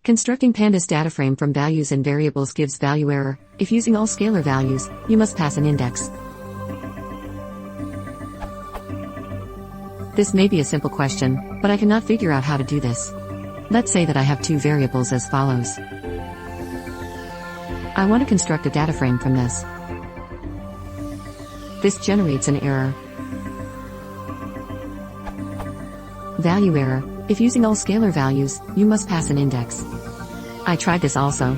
Constructing Pandas DataFrame from values and variables gives value error. If using all scalar values, you must pass an index. This may be a simple question, but I cannot figure out how to do this. Let's say that I have two variables as follows. I want to construct a DataFrame from this. This generates an error. Value error. If using all scalar values, you must pass an index. I tried this also.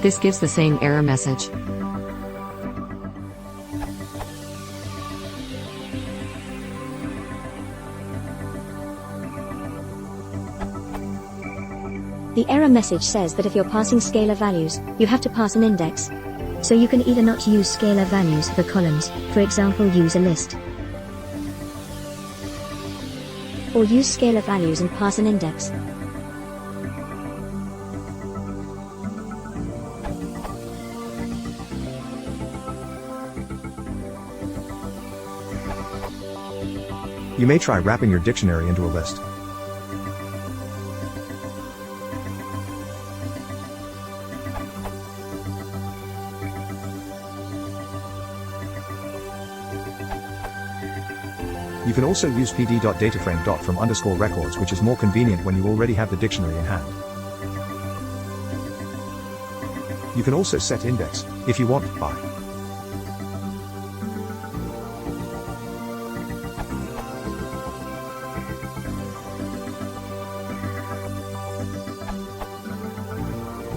This gives the same error message. The error message says that if you're passing scalar values, you have to pass an index. So you can either not use scalar values for columns, for example use a list, or use scalar values and pass an index. You may try wrapping your dictionary into a list. You can also use pd.dataframe from _records, which is more convenient when you already have the dictionary in hand. You can also set index, if you want, by.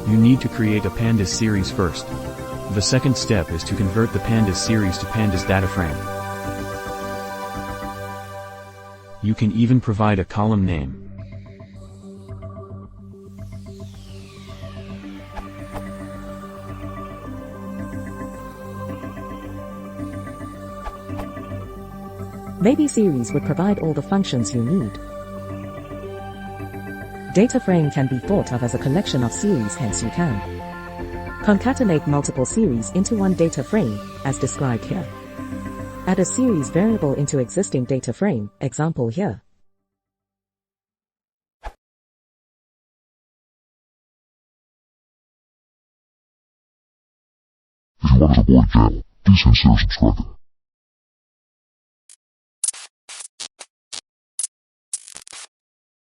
You need to create a Pandas series first. The second step is to convert the Pandas series to Pandas DataFrame. You can even provide a column name. Maybe series would provide all the functions you need. DataFrame can be thought of as a collection of series, hence you can concatenate multiple series into one data frame, as described here. Add a series variable into existing data frame, example here. If you want to support the channel, please consider subscribing.